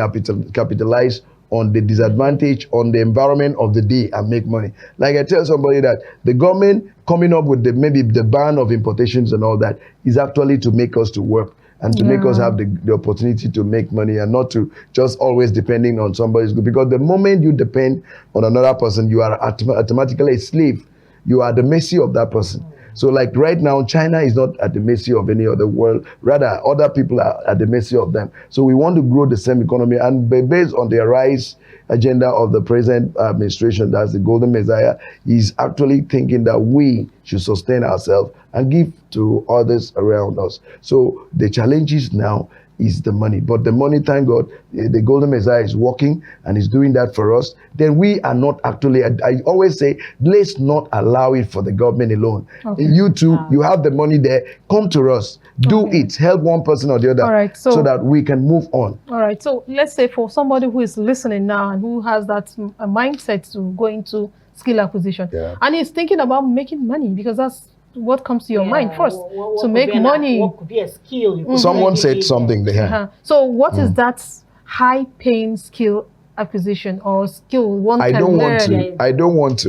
[SPEAKER 5] capitalize on the disadvantage on the environment of the day and make money. Like I tell somebody that the government coming up with maybe the ban of importations and all that is actually to make us to work and to make us have the opportunity to make money and not to just always depending on somebody's good. Because the moment you depend on another person, you are automatically a slave. You are the mercy of that person. So like right now, China is not at the mercy of any other world. Rather, other people are at the mercy of them. So we want to grow the same economy. And based on the RISE agenda of the present administration, that's the Golden Messiah, is actually thinking that we should sustain ourselves and give to others around us. So the challenges now is the money. But the money, thank God, the Golden Messiah is working and is doing that for us. Then we are not actually, I always say, let's not allow it for the government alone.
[SPEAKER 1] Okay.
[SPEAKER 5] You too, you have the money there, come to us, do it, help one person or the other,
[SPEAKER 1] all right,
[SPEAKER 5] so that we can move on.
[SPEAKER 1] All right, so let's say for somebody who is listening now and who has that mindset to go into skill acquisition, and is thinking about making money, because that's what comes to your mind first, to make money.
[SPEAKER 2] What could be a skill?
[SPEAKER 5] Someone said something there.
[SPEAKER 1] So what is that high-paying skill acquisition or skill one
[SPEAKER 5] I
[SPEAKER 1] can
[SPEAKER 5] don't
[SPEAKER 1] learn?
[SPEAKER 5] I don't want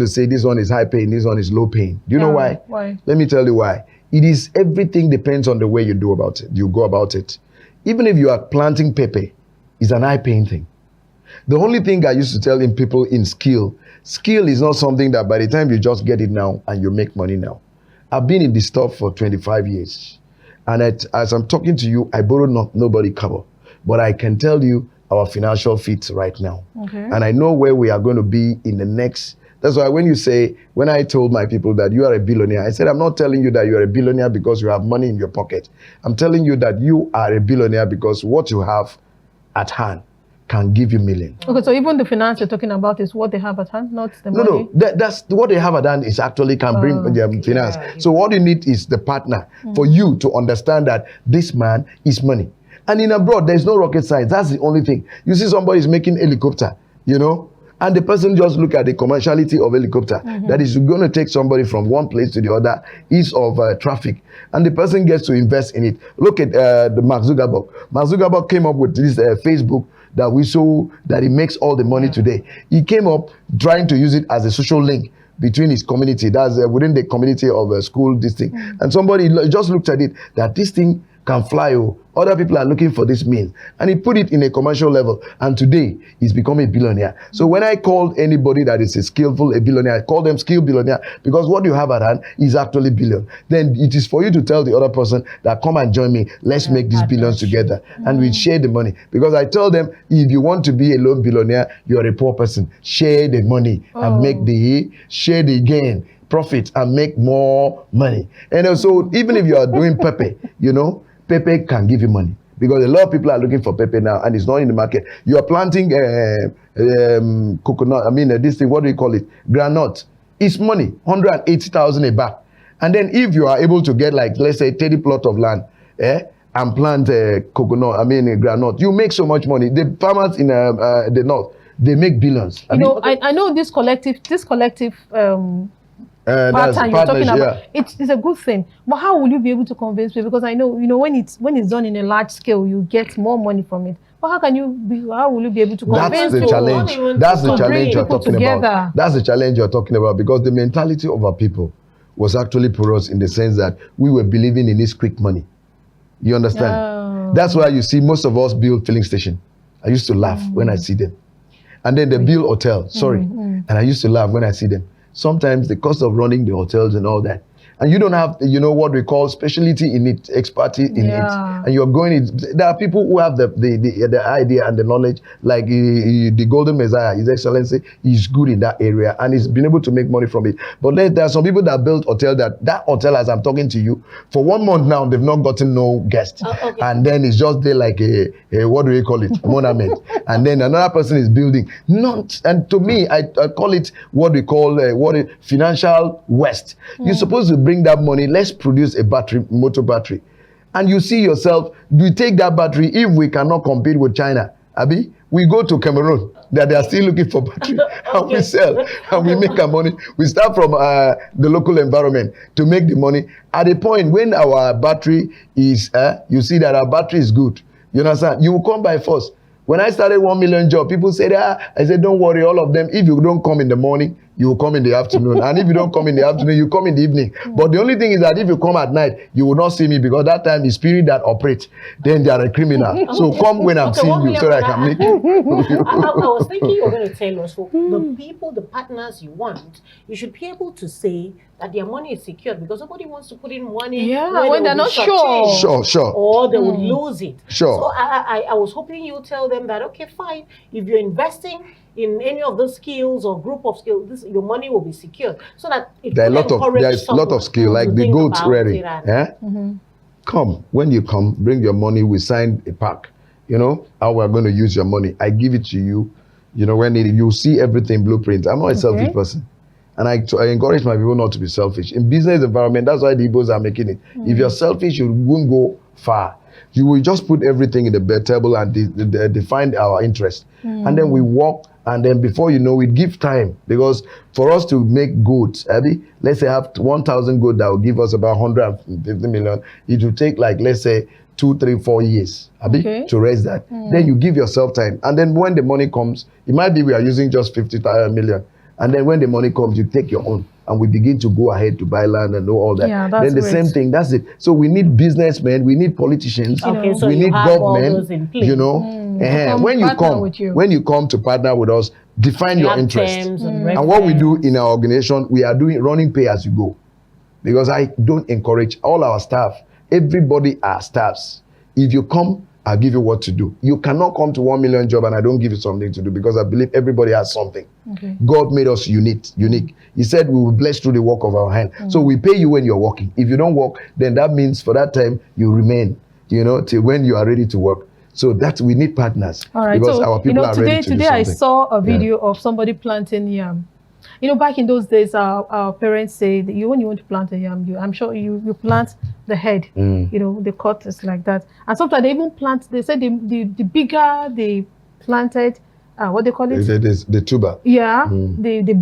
[SPEAKER 5] to say this one is high paying, this one is low paying. Do you know why?
[SPEAKER 1] Why?
[SPEAKER 5] Let me tell you why. It is, everything depends on the way you do about it. You go about it. Even if you are planting pepper, it's an high paying thing. The only thing I used to tell people in skill is not something that by the time you just get it now and you make money now. I've been in this stuff for 25 years. And as I'm talking to you, I borrow nobody cover. But I can tell you our financial fit right now.
[SPEAKER 1] Okay.
[SPEAKER 5] And I know where we are going to be in the next. That's why when I told my people that you are a billionaire, I said, I'm not telling you that you are a billionaire because you have money in your pocket. I'm telling you that you are a billionaire because what you have at hand can give you millions.
[SPEAKER 1] Okay, so even the finance you're talking about is what they have at hand, not the money?
[SPEAKER 5] No, that's what they have at hand is actually can bring their finance. So what you need is the partner for you to understand that this man is money. And in abroad, there's no rocket science. That's the only thing. You see somebody is making helicopter, and the person just look at the commerciality of helicopter. That is going to take somebody from one place to the other, ease of traffic. And the person gets to invest in it. Look at the Mark Zuckerberg. Mark Zuckerberg came up with this Facebook that we saw that he makes all the money today. He came up trying to use it as a social link between his community. That's within the community of a school, this thing. And somebody just looked at it, that this thing can fly. Other people are looking for this means. And he put it in a commercial level. And today, he's become a billionaire. So when I call anybody that is a billionaire, I call them skill billionaire, because what you have at hand is actually billion. Then it is for you to tell the other person that come and join me. Let's make these billions together. And we share the money. Because I tell them, if you want to be a lone billionaire, you're a poor person. Share the money and share the gain, profit, and make more money. And so even if you are doing pepper, pepper can give you money, because a lot of people are looking for pepper now and it's not in the market. You are planting coconut, this thing, what do you call it? Granite. It's money, 180,000 a bag. And then if you are able to get, like, let's say 30 plot of land, and plant granite, you make so much money. The farmers in the north, they make billions.
[SPEAKER 1] I know this collective pattern you're talking about. It's a good thing, but how will you be able to convince people? Because I know, when it's done in a large scale, you get more money from it. But how will you be able to convince
[SPEAKER 5] people? That's the challenge you're talking about. That's the challenge you're talking about, because the mentality of our people was actually porous in the sense that we were believing in this quick money. You understand? That's why you see most of us build filling station. I used to laugh when I see them. And then they build hotel, and I used to laugh when I see them. Sometimes the cost of running the hotels and all that, and you don't have, what we call specialty in it, expertise in it, and you're going. There are people who have the idea and the knowledge, like the Golden Messiah, His Excellency, is good in that area, and he's been able to make money from it. But there are some people that built hotel that hotel, as I'm talking to you, for 1 month now, they've not gotten no guest, and then it's just there like a what do we call it, monument, and then another person is building. And to me, I call it what we call financial waste. You're supposed to bring that money. Let's produce a motor battery, and you see yourself. You take that battery. If we cannot compete with China, we go to Cameroon. That they are still looking for battery, and we sell, and we make our money. We start from the local environment to make the money. At a point when our battery is, you see that our battery is good. You understand? You will come by force. When I started 1 million job, people said, I said, don't worry, all of them. If you don't come in the morning, you will come in the afternoon. And if you don't come in the afternoon, you come in the evening. But the only thing is that if you come at night, you will not see me, because that time the spirit that operates, then they are a criminal. So come when I'm seeing you so that I can make you.
[SPEAKER 2] I was thinking you were going to tell us, for the people, the partners you want, you should be able to say that their money is secured, because nobody wants to put in money
[SPEAKER 1] when they're not sure.
[SPEAKER 5] Sure.
[SPEAKER 2] Or they would lose it.
[SPEAKER 5] Sure.
[SPEAKER 2] So I was hoping you tell them that, okay, fine, if you're investing in any of those skills or group of skills, your money will be secured, so that it
[SPEAKER 5] there's a lot of skill, like the goat rearing. come. When you come, bring your money. We sign a pack. You know how we're going to use your money. I give it to you. You know, when you see everything blueprint. I'm not a selfish person. And I encourage my people not to be selfish. In business environment, that's why the Igbos are making it. If you're selfish, you won't go far. You will just put everything in the table and define our interest. And then we walk, and then before you know it, give time. Because for us to make goods, let's say have 1,000 goods that will give us about 150 million, it will take like, let's say, 2, 3, 4 years to raise that. Then you give yourself time. And then when the money comes, it might be we are using just 50 million. And then when the money comes, you take your own. And we begin to go ahead to buy land and do all that.
[SPEAKER 1] Yeah, that's
[SPEAKER 5] then the same thing, that's it. So we need businessmen, we need politicians,
[SPEAKER 2] so
[SPEAKER 5] we
[SPEAKER 2] you
[SPEAKER 5] need
[SPEAKER 2] have all those in
[SPEAKER 5] government,
[SPEAKER 2] place.
[SPEAKER 5] you know. When you come to partner with us, define your interest. And what we do in our organization, we are running pay as you go. Because I don't encourage all our staff, everybody are staffs. If you come, I'll give you what to do. You cannot come to 1 million job and I don't give you something to do, because I believe everybody has something. God made us unique. He said we will bless through the work of our hand. So we pay you when you're working. If you don't work, then that means for that time you remain, you know, till when you are ready to work. So that we need partners.
[SPEAKER 1] All right.
[SPEAKER 5] Because
[SPEAKER 1] so,
[SPEAKER 5] our people are ready to do
[SPEAKER 1] today
[SPEAKER 5] something.
[SPEAKER 1] I saw a video of somebody planting yam. You know, back in those days, our parents say that when you want to plant a yam, I'm sure you plant the head. You know, the cut is like that. And sometimes they even plant. They said the bigger they planted, what they call it?
[SPEAKER 5] The tuber.
[SPEAKER 1] Yeah. The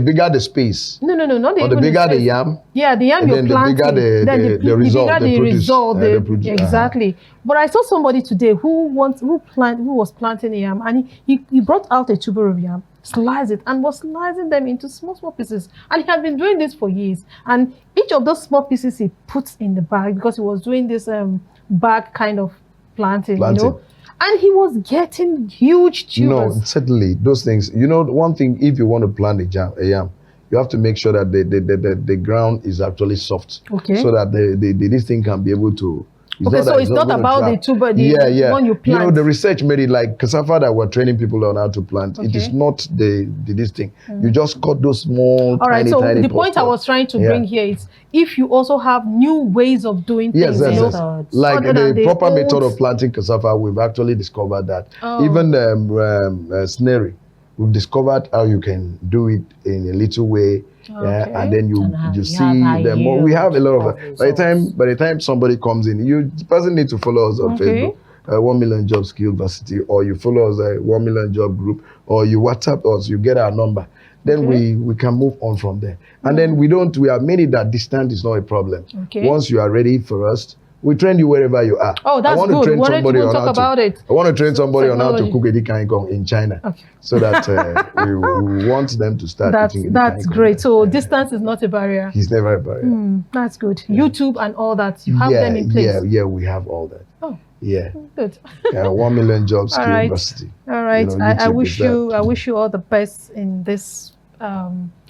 [SPEAKER 5] bigger the space.
[SPEAKER 1] No, not
[SPEAKER 5] the bigger the yam.
[SPEAKER 1] Yeah, the yam you're planting.
[SPEAKER 5] The result.
[SPEAKER 1] Exactly. But I saw somebody today who was planting a yam, and he brought out a tuber of yam, sliced it, and was slicing them into small pieces. And he had been doing this for years. And each of those small pieces he puts in the bag, because he was doing this bag kind of planting. You know. And he was getting huge tubers. No,
[SPEAKER 5] certainly those things. You know, one thing, if you want to plant a yam, you have to make sure that the ground is actually soft. So that this thing can be able to.
[SPEAKER 1] So it's not about the tuber, one you plant.
[SPEAKER 5] You know, the research made it like cassava that we're training people on how to plant. It is not this thing. You just cut those small, tiny
[SPEAKER 1] the point I was trying to bring here is, if you also have new ways of doing things,
[SPEAKER 5] like the proper method of planting cassava, we've actually discovered that. Even snaring, we've discovered how you can do it in a little way. And then you see them more. We have a lot of by the time somebody comes in, the person needs to follow us on Facebook, 1 million job skill varsity, or you follow us 1 million job group, or you WhatsApp us, you get our number. Then we can move on from there. And then we have made it that distance is not a problem. Once you are ready for us, we train you wherever you are.
[SPEAKER 1] Oh, that's good. I want
[SPEAKER 5] to train somebody on how to cook edikaikong in China, so that we want them to start eating edikaikong.
[SPEAKER 1] That's great. So distance is not a barrier.
[SPEAKER 5] It's never a barrier.
[SPEAKER 1] That's good. YouTube and all that, you have them in place.
[SPEAKER 5] Yeah, we have all that.
[SPEAKER 1] Oh,
[SPEAKER 5] yeah.
[SPEAKER 1] Good.
[SPEAKER 5] 1 million job skill university.
[SPEAKER 1] All right. You know, I wish you all the best in this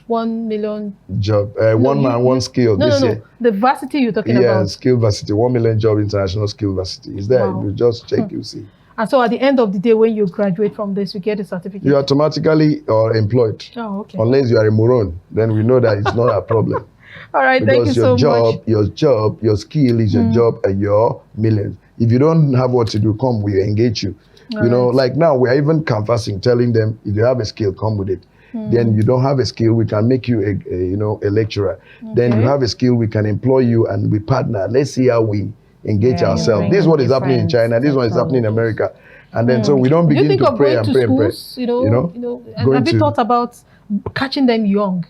[SPEAKER 1] 1 million
[SPEAKER 5] job, one man, one skill this year.
[SPEAKER 1] The varsity you're talking about.
[SPEAKER 5] Yeah, skill varsity, 1 million job international skill varsity. Is there? You just check, you see.
[SPEAKER 1] And so at the end of the day, when you graduate from this, you get a certificate.
[SPEAKER 5] You automatically are employed.
[SPEAKER 1] Oh, okay.
[SPEAKER 5] Unless you are a moron, then we know that it's not a problem.
[SPEAKER 1] All right, thank you so much.
[SPEAKER 5] Your skill is your job and your millions. If you don't have what to do, come, we engage you. You know, like now we are even canvassing, telling them if you have a skill, come with it. Then you don't have a skill, we can make you a lecturer. Then you have a skill, we can employ you and we partner. Let's see how we engage ourselves. This is what is happening in China. This is what is happening in America. And then so we don't begin to pray and pray and pray.
[SPEAKER 1] Have you thought about catching them young?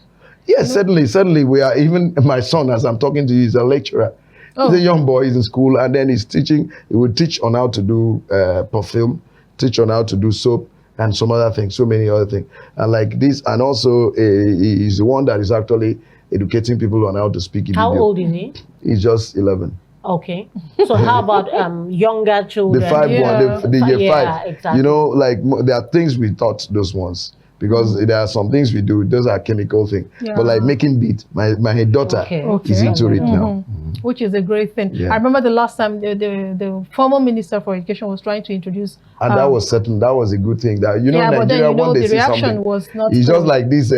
[SPEAKER 5] Yes, certainly. We are, even my son, as I'm talking to you, is a lecturer. He's a young boy, he's in school, and then he's teaching. He will teach on how to do perfume, teach on how to do soap, and some other things, so many other things. And like this, and also he's the one that is actually educating people on how to speak.
[SPEAKER 2] How old is he?
[SPEAKER 5] He's just 11.
[SPEAKER 2] Okay. So how about younger children?
[SPEAKER 5] The year 5.
[SPEAKER 2] Exactly.
[SPEAKER 5] You know, like there are things we taught those ones. Because there are some things we do, those are chemical things. But like making beat, my daughter is into it now.
[SPEAKER 1] Which is a great thing. I remember the last time the former Minister for Education was trying to introduce.
[SPEAKER 5] And that was certain, that was a good thing. That Nigeria,
[SPEAKER 1] but then,
[SPEAKER 5] when they
[SPEAKER 1] the
[SPEAKER 5] see
[SPEAKER 1] reaction
[SPEAKER 5] something,
[SPEAKER 1] was not
[SPEAKER 5] it's just like this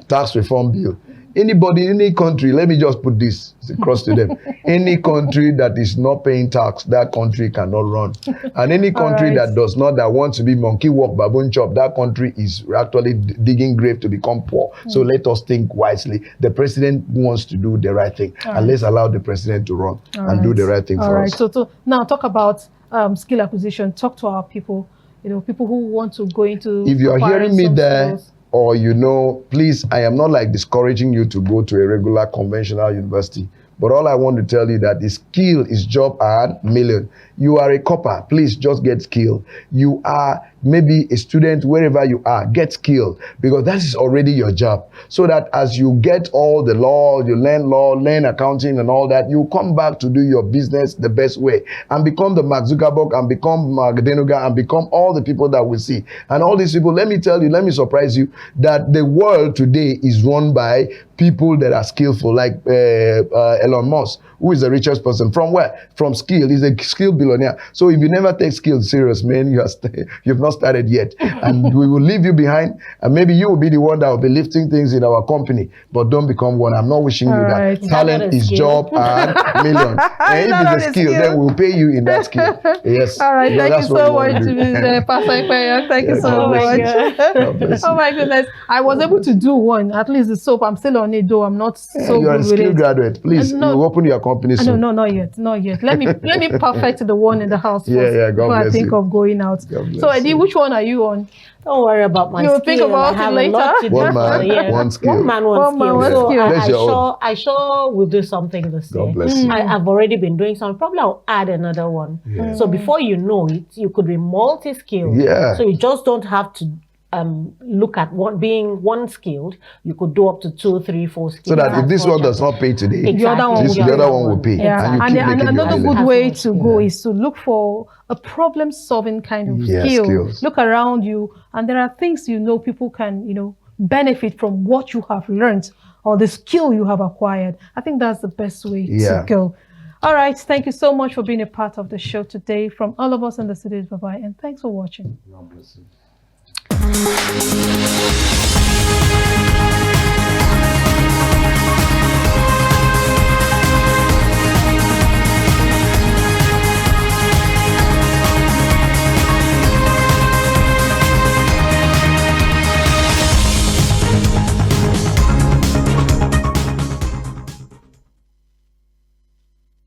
[SPEAKER 5] tax reform bill. Anybody, any country, let me just put this across to them. Any country that is not paying tax, that country cannot run. And any country that does not, that wants to be monkey walk, baboon chop, that country is actually digging grave to become poor. So let us think wisely. The president wants to do the right thing. And let's allow the president to run and do the right thing for us.
[SPEAKER 1] So now talk about skill acquisition. Talk to our people, people who want to go into.
[SPEAKER 5] If you're hearing me there,
[SPEAKER 1] skills.
[SPEAKER 5] or please, I am not like discouraging you to go to a regular conventional university. But all I want to tell you that the skill is job and million. You are a copper, please just get skill. You are maybe a student, wherever you are, get skill, because that is already your job. So that as you get all the law, you learn accounting and all that, you come back to do your business the best way and become the Mark Zuckerberg and become Mark Denuga and become all the people that we see. And all these people, let me tell you, let me surprise you, that the world today is run by people that are skillful, like Elon Musk, who is the richest person. From where? From skill. He's a skill billionaire. So if you never take skill serious, man, you've not started yet. And we will leave you behind. And maybe you will be the one that will be lifting things in our company. But don't become one. I'm not wishing you that. Talent is job and million. And if it's a skill, then we'll pay you in that skill. Yes.
[SPEAKER 1] All right. Thank you so much, Pastor Ikpeya. Thank you so much. Oh my goodness. I was able to do one. At least the soap. I'm still on it, though. I'm not so
[SPEAKER 5] You're
[SPEAKER 1] good
[SPEAKER 5] a skill
[SPEAKER 1] with it.
[SPEAKER 5] graduate. Please, you open your company soon.
[SPEAKER 1] No, not yet. Let me perfect the one in the house first
[SPEAKER 5] God
[SPEAKER 1] before I
[SPEAKER 5] bless
[SPEAKER 1] think
[SPEAKER 5] you.
[SPEAKER 1] of going out. So, Eddie, which one are you on?
[SPEAKER 2] Don't worry about my
[SPEAKER 1] You'll
[SPEAKER 2] skill.
[SPEAKER 1] think about
[SPEAKER 2] I have
[SPEAKER 1] it later.
[SPEAKER 2] a lot to do.
[SPEAKER 5] One man, one skill.
[SPEAKER 2] One man, one skill.
[SPEAKER 1] one
[SPEAKER 2] So
[SPEAKER 1] skill.
[SPEAKER 5] That's your own.
[SPEAKER 2] I sure will do something this year.
[SPEAKER 5] God bless you.
[SPEAKER 2] I've already been doing something. Probably I'll add another one.
[SPEAKER 5] Yeah.
[SPEAKER 2] So before you know it, you could be multi-skilled.
[SPEAKER 5] Yeah.
[SPEAKER 2] So you just don't have to look at being one skilled. You could do up to 2, 3, 4 skills.
[SPEAKER 5] So that if this one does not pay today,
[SPEAKER 2] Exactly.
[SPEAKER 1] The other one
[SPEAKER 5] the other one will pay.
[SPEAKER 1] Yeah.
[SPEAKER 5] And you keep making
[SPEAKER 1] another
[SPEAKER 5] your
[SPEAKER 1] good
[SPEAKER 5] million.
[SPEAKER 1] way to go is to look for a problem-solving kind of skill.
[SPEAKER 5] Skills.
[SPEAKER 1] Look around you, and there are things people can benefit from what you have learned or the skill you have acquired. I think that's the best way to go. All right, thank you so much for being a part of the show today. From all of us in the studio, bye-bye, and thanks for watching.
[SPEAKER 5] God bless you.